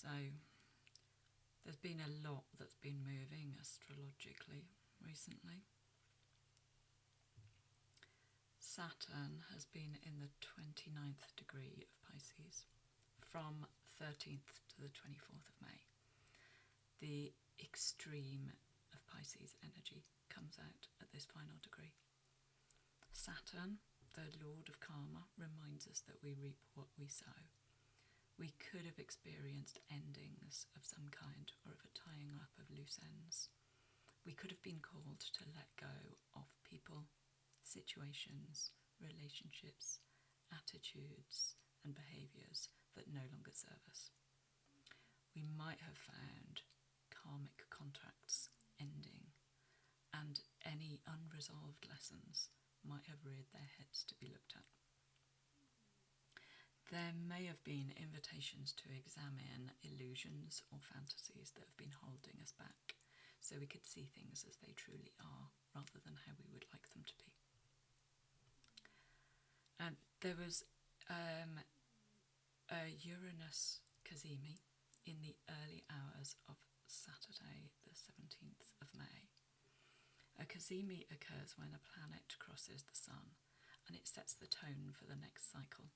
So there's been a lot that's been moving astrologically recently. Saturn has been in the 29th degree of Pisces from 13th to the 24th of May. The extreme of Pisces energy comes out at this final degree. Saturn, the Lord of Karma, reminds us that we reap what we sow. We could have experienced endings of some kind or of a tying up of loose ends. We could have been called to let go of people, situations, relationships, attitudes and behaviours that no longer serve us. We might have found karmic contracts ending, and any unresolved lessons might have reared their heads to be looked at. There may have been invitations to examine illusions or fantasies that have been holding us back, so we could see things as they truly are, rather than how we would like them to be. And there was a Uranus Cazimi in the early hours of Saturday, the 17th of May. A Cazimi occurs when a planet crosses the Sun, and it sets the tone for the next cycle.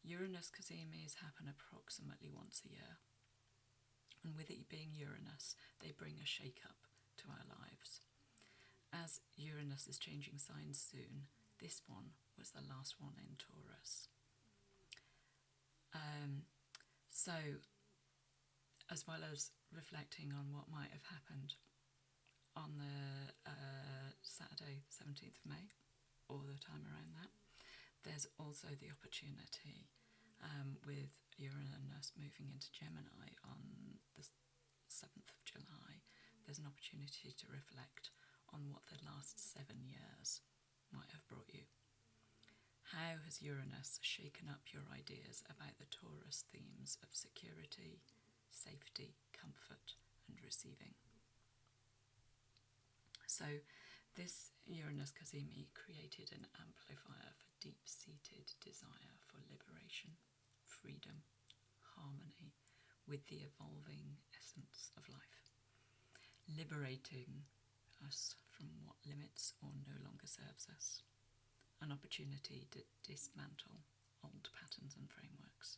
Uranus Cazimis happen approximately once a year, and with it being Uranus, they bring a shake-up to our lives. As Uranus is changing signs soon, this one was the last one in Taurus. So, as well as reflecting on what might have happened on the Saturday, 17th of May, or the time around that, there's also the opportunity with Uranus moving into Gemini on the 7th of July, there's an opportunity to reflect on what the last 7 years might have brought you. How has Uranus shaken up your ideas about the Taurus themes of security, safety, comfort, and receiving? So this Uranus Cazimi created an amplifier for deep-seated desire for liberation, freedom, harmony with the evolving essence of life, liberating us from what limits or no longer serves us, an opportunity to dismantle old patterns and frameworks,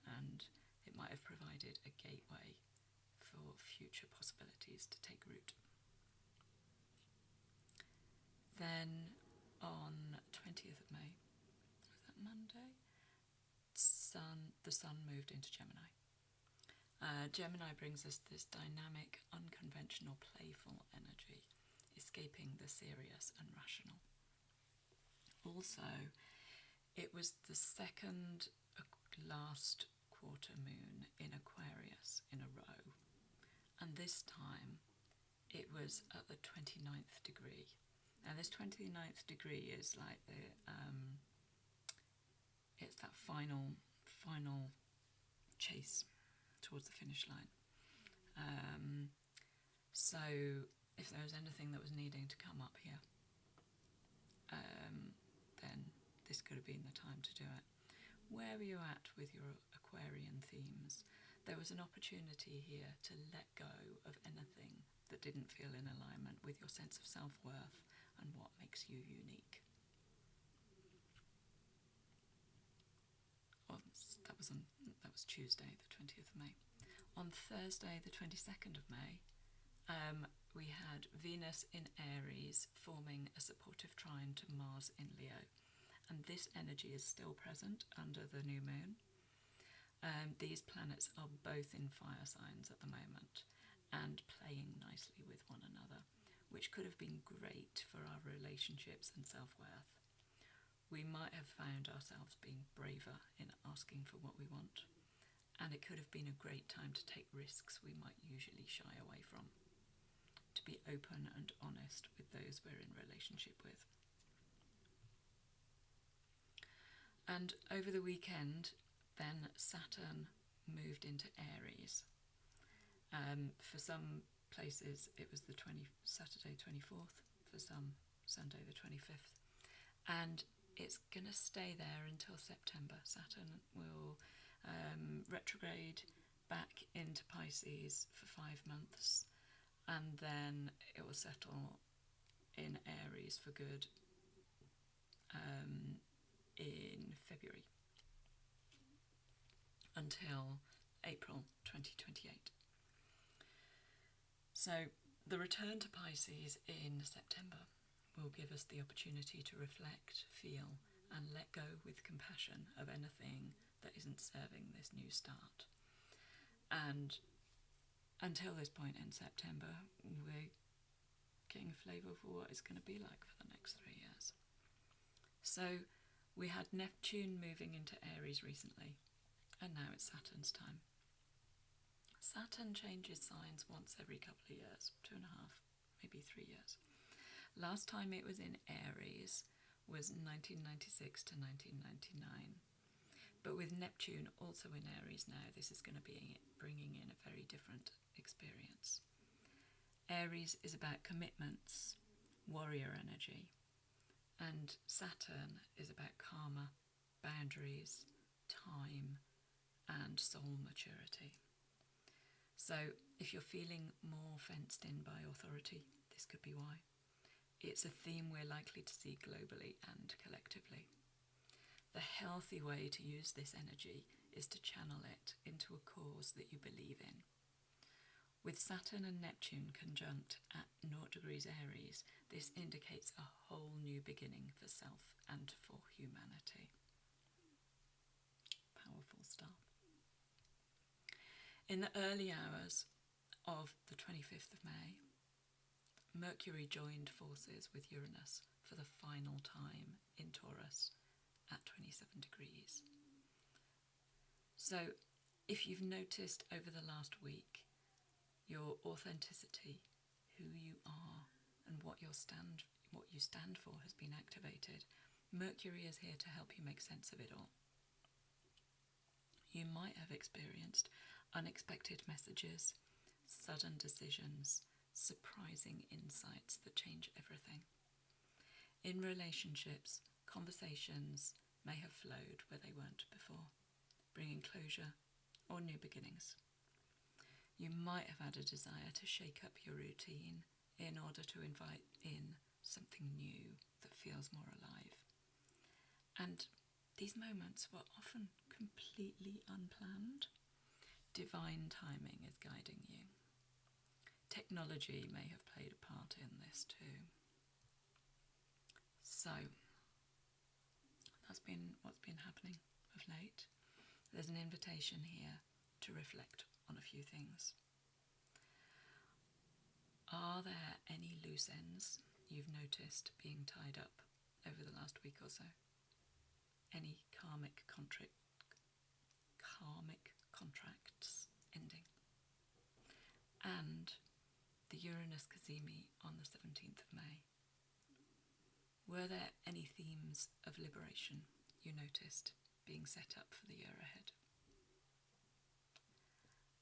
and it might have provided a gateway for future possibilities to take root. Then on 20th of May, was that Monday? The Sun moved into Gemini. Gemini brings us this dynamic, unconventional, playful energy, escaping the serious and rational. Also, it was the second last quarter moon in Aquarius in a row, and this time it was at the 29th degree. Now this 29th degree is like the it's that final chase towards the finish line. So if there was anything that was needing to come up here, then this could have been the time to do it. Where were you at with your Aquarian themes? There was an opportunity here to let go of anything that didn't feel in alignment with your sense of self-worth and what makes you unique. Well, that was Tuesday, the 20th of May. On Thursday, the 22nd of May, we had Venus in Aries forming a supportive trine to Mars in Leo, and this energy is still present under the new moon. These planets are both in fire signs at the moment and playing nicely with one another, which could have been great for our relationships and self-worth. We might have found ourselves being braver in asking for what we want, and it could have been a great time to take risks we might usually shy away from, to be open and honest with those we're in relationship with. And over the weekend, then Saturn moved into Aries. For some places it was the Saturday 24th, for some Sunday the 25th, and it's going to stay there until September. Saturn will retrograde back into Pisces for 5 months, and then it will settle in Aries for good in February until April 2028. So the return to Pisces in September will give us the opportunity to reflect, feel, and let go with compassion of anything that isn't serving this new start. And until this point in September, we're getting a flavour for what it's going to be like for the next 3 years. So we had Neptune moving into Aries recently, and now it's Saturn's time. Saturn changes signs once every couple of years, 2.5, maybe 3 years. Last time it was in Aries was 1996 to 1999. But with Neptune also in Aries now, this is going to be bringing in a very different experience. Aries is about commitments, warrior energy, and Saturn is about karma, boundaries, time, and soul maturity. So if you're feeling more fenced in by authority, this could be why. It's a theme we're likely to see globally and collectively. The healthy way to use this energy is to channel it into a cause that you believe in. With Saturn and Neptune conjunct at 0 degrees Aries, this indicates a whole new beginning for self and for humanity. Powerful stuff. In the early hours of the 25th of May, Mercury joined forces with Uranus for the final time in Taurus at 27 degrees. So if you've noticed over the last week, your authenticity, who you are, and what you stand for has been activated, Mercury is here to help you make sense of it all. You might have experienced unexpected messages, sudden decisions, surprising insights that change everything. In relationships, conversations may have flowed where they weren't before, bringing closure or new beginnings. You might have had a desire to shake up your routine in order to invite in something new that feels more alive. And these moments were often completely unplanned. Divine timing is guiding you. Technology may have played a part in this too. So, that's been what's been happening of late. There's an invitation here to reflect on a few things. Are there any loose ends you've noticed being tied up over the last week or so? Any karmic contracts ending? And the Uranus Cazimi on the 17th of May. Were there any themes of liberation you noticed being set up for the year ahead?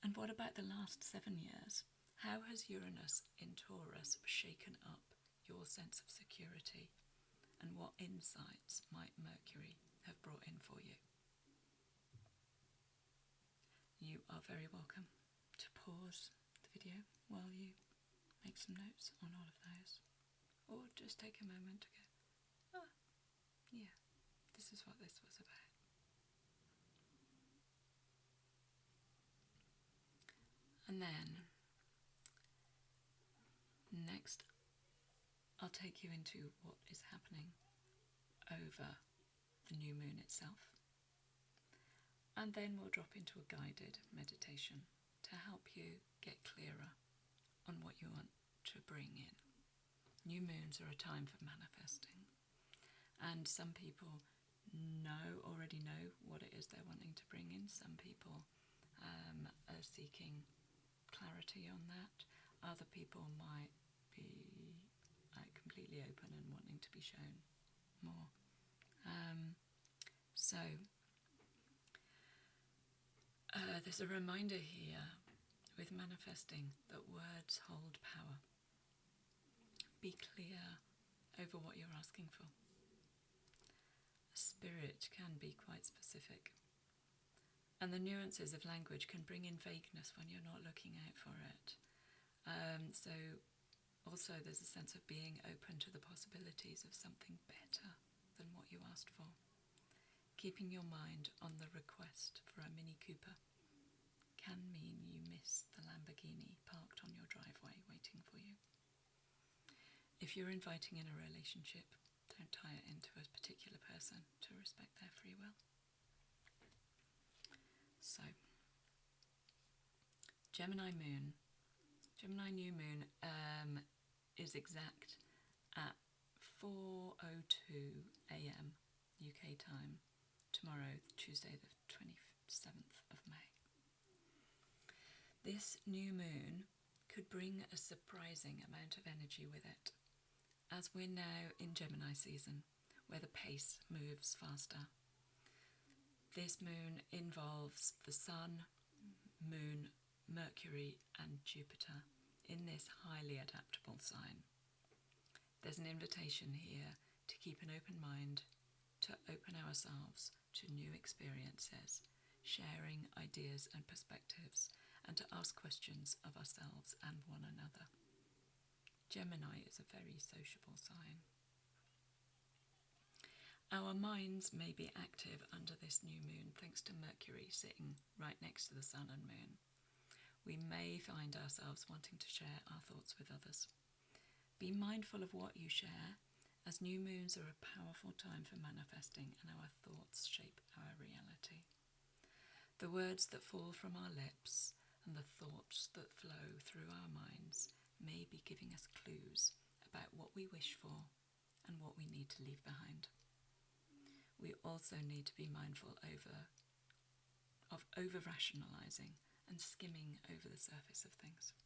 And what about the last 7 years? How has Uranus in Taurus shaken up your sense of security? And what insights might Mercury have brought in for you? You are very welcome to pause the video while you make some notes on all of those. Or just take a moment to go, yeah, this is what this was about. And then, next, I'll take you into what is happening over the new moon itself. And then we'll drop into a guided meditation to help you get clearer on what you want to bring in. New moons are a time for manifesting. And some people already know what it is they're wanting to bring in. Some people are seeking clarity on that. Other people might be completely open and wanting to be shown more. There's a reminder here with manifesting that words hold power. Be clear over what you're asking for. Spirit can be quite specific. And the nuances of language can bring in vagueness when you're not looking out for it. So also there's a sense of being open to the possibilities of something better than what you asked for. Keeping your mind on the request for a Mini Cooper can mean you miss the Lamborghini parked on your driveway waiting for you. If you're inviting in a relationship, don't tie it into a particular person to respect their free will. So, Gemini Moon. Gemini New Moon is exact at 4:02 a.m. UK time tomorrow, Tuesday the 27th of May. This new moon could bring a surprising amount of energy with it, as we're now in Gemini season, where the pace moves faster. This moon involves the Sun, Moon, Mercury and Jupiter in this highly adaptable sign. There's an invitation here to keep an open mind, to open ourselves to new experiences, sharing ideas and perspectives, and to ask questions of ourselves and one another. Gemini is a very sociable sign. Our minds may be active under this new moon thanks to Mercury sitting right next to the Sun and Moon. We may find ourselves wanting to share our thoughts with others. Be mindful of what you share, as new moons are a powerful time for manifesting, and our thoughts shape our reality. The words that fall from our lips and the thoughts that flow through our minds may be giving us clues about what we wish for and what we need to leave behind. We also need to be mindful of over-rationalising and skimming over the surface of things.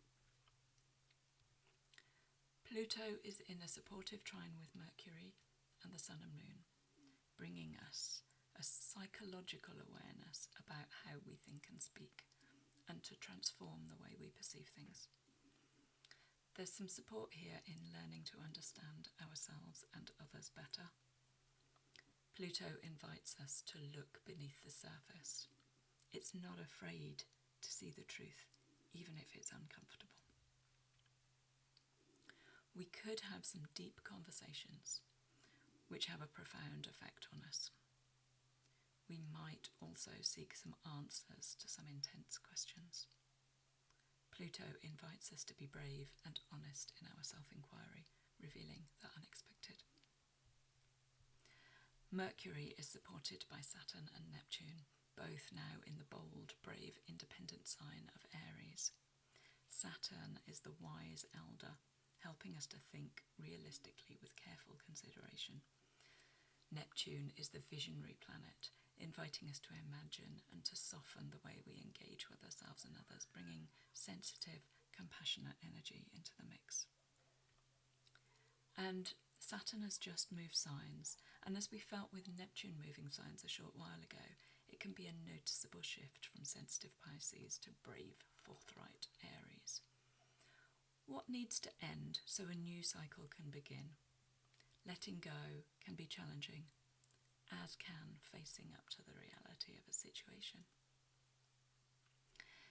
Pluto is in a supportive trine with Mercury and the Sun and Moon, bringing us a psychological awareness about how we think and speak, and to transform the way we perceive things. There's some support here in learning to understand ourselves and others better. Pluto invites us to look beneath the surface. It's not afraid to see the truth, even if it's uncomfortable. We could have some deep conversations which have a profound effect on us. We might also seek some answers to some intense questions. Pluto invites us to be brave and honest in our self-inquiry, revealing the unexpected. Mercury is supported by Saturn and Neptune, both now in the bold, brave, independent sign of Aries. Saturn is the wise elder, helping us to think realistically with careful consideration. Neptune is the visionary planet, inviting us to imagine and to soften the way we engage with ourselves and others, bringing sensitive, compassionate energy into the mix. And Saturn has just moved signs, and as we felt with Neptune moving signs a short while ago, it can be a noticeable shift from sensitive Pisces to brave, forthright Aries. What needs to end so a new cycle can begin? Letting go can be challenging, as can facing up to the reality of a situation.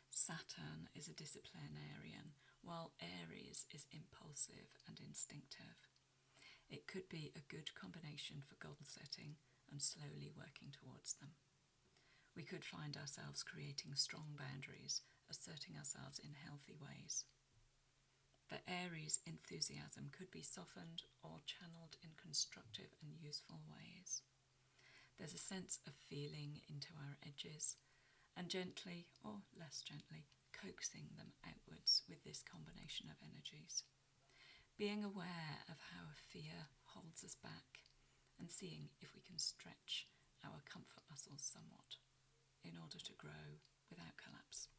Saturn is a disciplinarian, while Aries is impulsive and instinctive. It could be a good combination for goal setting and slowly working towards them. We could find ourselves creating strong boundaries, asserting ourselves in healthy ways. The Aries enthusiasm could be softened or channeled in constructive and useful ways. There's a sense of feeling into our edges and gently, or less gently, coaxing them outwards with this combination of energies. Being aware of how fear holds us back and seeing if we can stretch our comfort muscles somewhat in order to grow without collapse.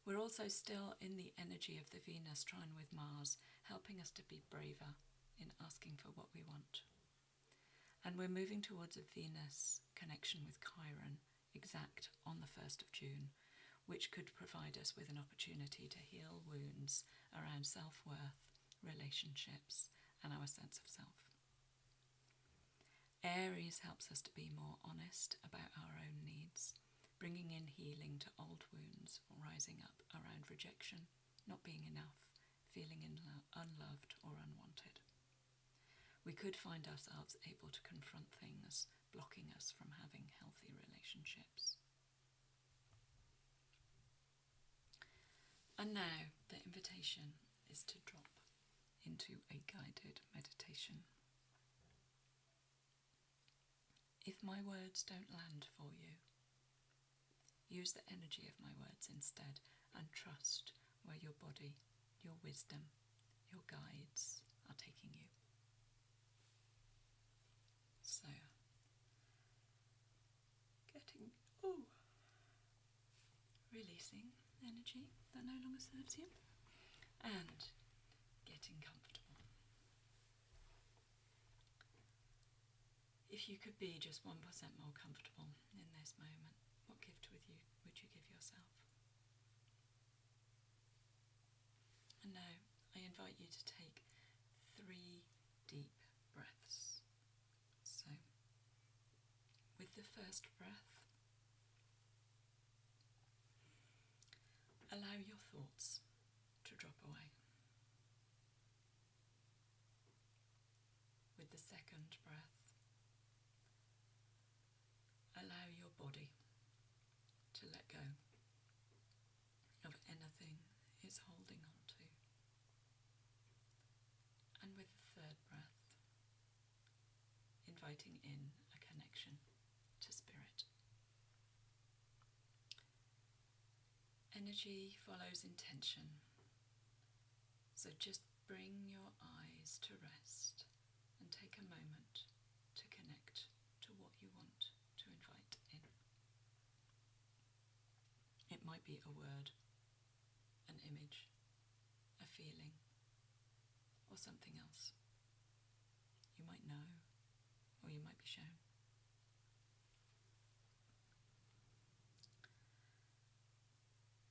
We're also still in the energy of the Venus trine with Mars, helping us to be braver in asking for what we want. And we're moving towards a Venus connection with Chiron, exact on the 1st of June, which could provide us with an opportunity to heal wounds around self-worth, relationships, and our sense of self. Aries helps us to be more honest about our own needs, bringing in healing to old wounds, rising up around rejection, not being enough, feeling unloved or unwanted. We could find ourselves able to confront things blocking us from having healthy relationships. And now the invitation is to drop into a guided meditation. If my words don't land for you, use the energy of my words instead and trust where your body, your wisdom, your guides are taking you. So, releasing energy that no longer serves you and getting comfortable. If you could be just 1% more comfortable in this moment, what gift would you give yourself? And now I invite you to take 3 deep breaths. So, with the first breath, allow your thoughts to drop away. With the second breath, allow your body to let go of anything it's holding on to. And with the third breath, inviting in a connection to spirit. Energy follows intention, so just bring your eyes to rest and take a moment to connect to what you want to invite in. It might be a word, an image, a feeling, or something else. You might know, or you might be shown.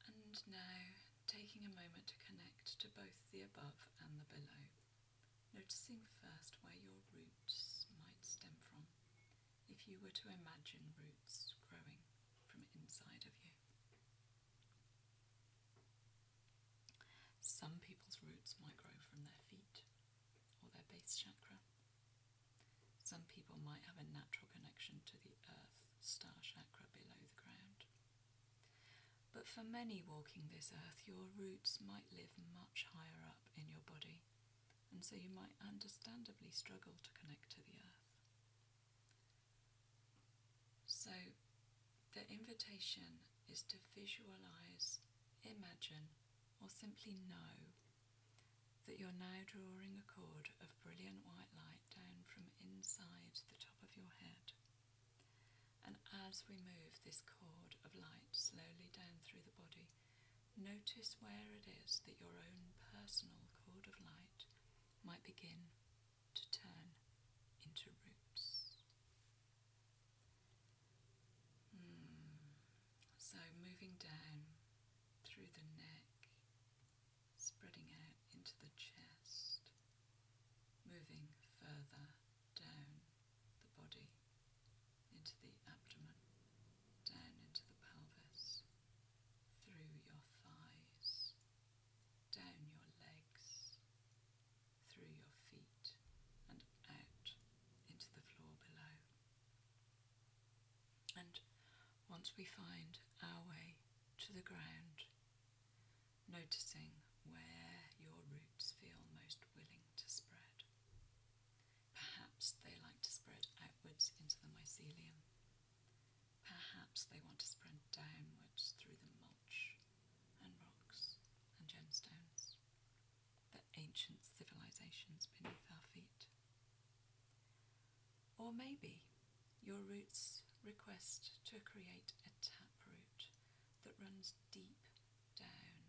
And now, taking a moment to connect to both the above and the below, noticing first where your roots might stem from, if you were to imagine roots growing from inside of you. Some people's roots might grow from their feet or their base chakra. Some people might have a natural connection to the earth star chakra below the ground. But for many walking this earth, your roots might live much higher up in your body, and so you might understandably struggle to connect to the earth. So the invitation is to visualize, imagine, or simply know that you're now drawing a cord of brilliant white light down from inside the top of your head. And as we move this cord of light slowly down through the body, notice where it is that your own personal cord of light might begin to turn into roots. So moving down through the neck, spreading out into the chest, moving further down the body, into the abdomen, down into the pelvis, through your thighs, down your legs, through your feet, and out into the floor below. And once we find our way to the ground, noticing where your roots feel most willing to spread. Perhaps they like to spread outwards into the mycelium. Perhaps they want to spread downwards through the mulch and rocks and gemstones, the ancient civilizations beneath our feet. Or maybe your roots request to create a taproot that runs deep down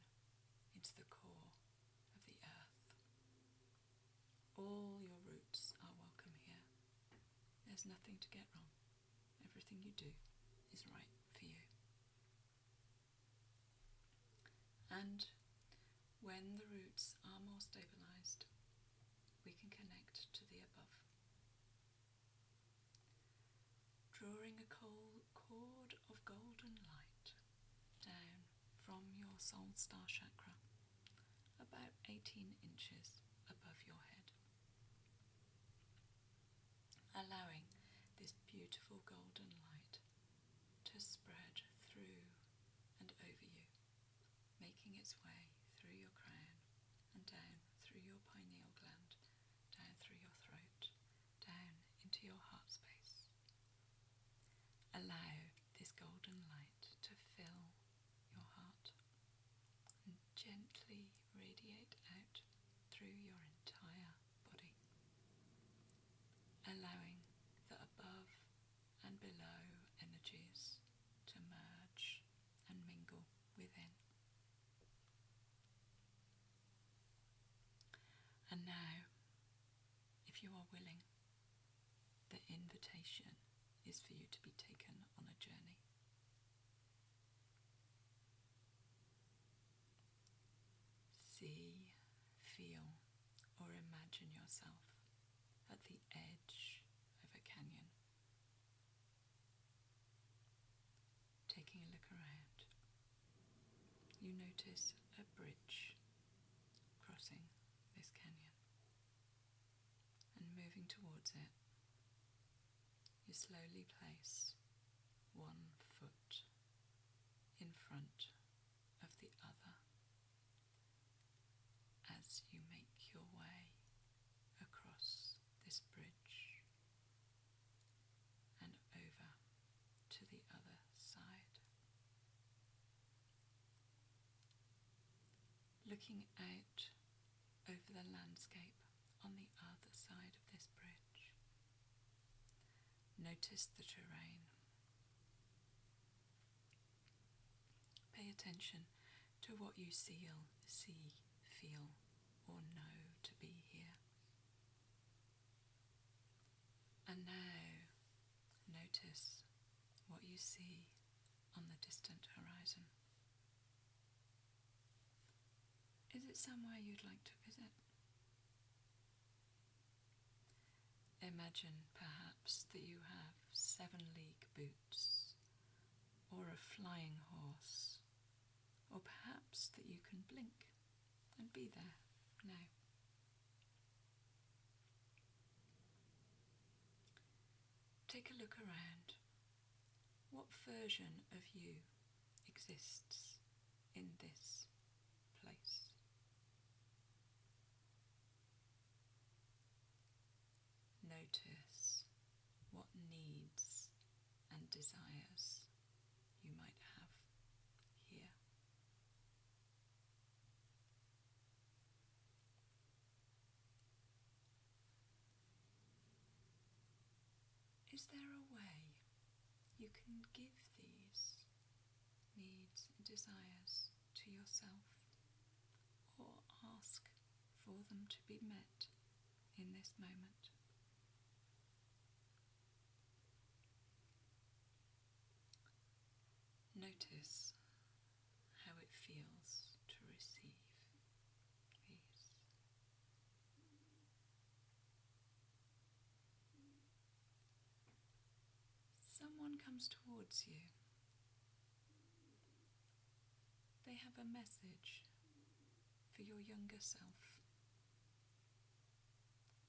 into the core of the earth. All your roots are welcome here. There's nothing to get wrong. Everything you do is right for you. And when the roots are more stabilized, we can connect to the above. drawing a cord of golden light down from your soul star chakra, about 18 inches above your head, allowing this beautiful golden light to spread through and over you, making its way through your crown and down through your pineal gland, down through your throat, down into your heart space. Allow this golden light to fill your heart and gently radiate out through your entire body, allowing the above and below energies to merge and mingle within. And now, if you are willing, the invitation is for you to be taken on a journey. See, feel, or imagine yourself at the edge of a canyon. Taking a look around, you notice a bridge crossing this canyon, and moving towards it, you slowly place one foot in front of the other as you make your way across this bridge and over to the other side. Looking out over the landscape on the other side of this bridge, notice the terrain. Pay attention to what you see, feel, or know to be here. And now, notice what you see on the distant horizon. Is it somewhere you'd like to visit? Imagine perhaps that you have 7-league boots, or a flying horse, or perhaps that you can blink and be there now. Take a look around. What version of you exists in this place? Notice what needs and desires you might have here. Is there a way you can give these needs and desires to yourself, or ask for them to be met in this moment? Notice how it feels to receive these. Someone comes towards you. They have a message for your younger self.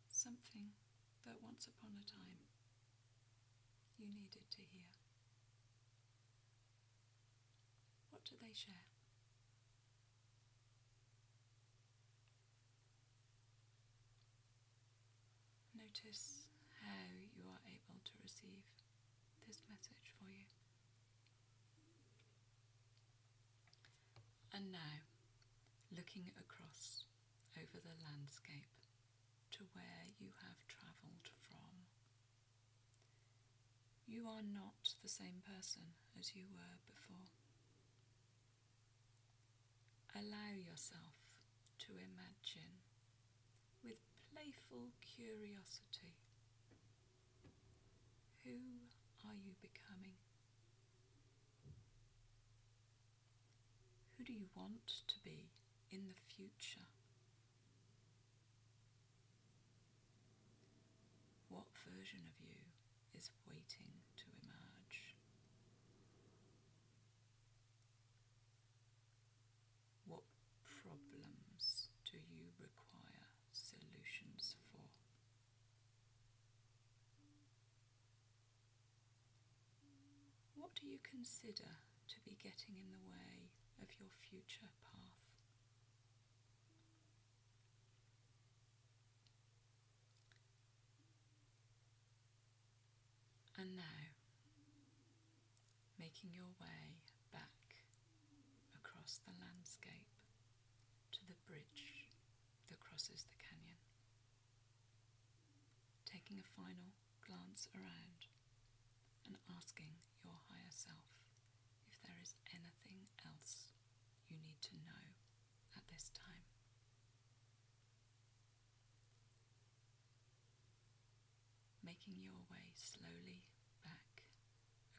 Something that once upon a time you needed to hear. What do they share? Notice how you are able to receive this message for you. And now, looking across over the landscape to where you have travelled from, you are not the same person as you were before. Allow yourself to imagine with playful curiosity, who are you becoming? Who do you want to be in the future? What version of you is waiting to emerge? solutions for. What do you consider to be getting in the way of your future path? And now, making your way back across the landscape to the bridge that crosses the canyon, taking a final glance around and asking your higher self if there is anything else you need to know at this time. Making your way slowly back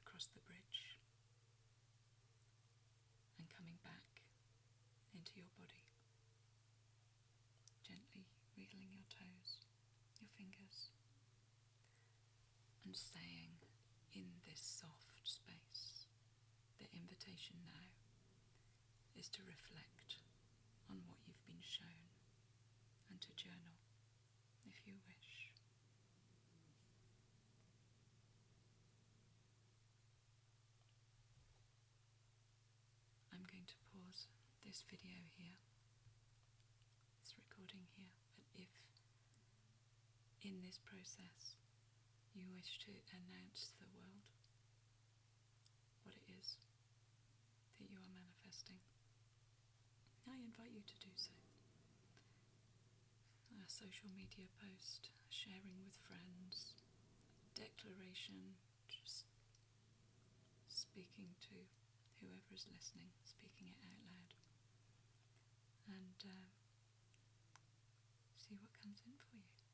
across the bridge and coming back into your body, gently wiggling your toes, your fingers, and saying in this soft space, the invitation now is to reflect on what you've been shown and to journal if you wish. I'm going to pause this video here, this recording here, but if in this process you wish to announce to the world what it is that you are manifesting, I invite you to do so. A social media post, sharing with friends, declaration, just speaking to whoever is listening, speaking it out loud, and see what comes in for you.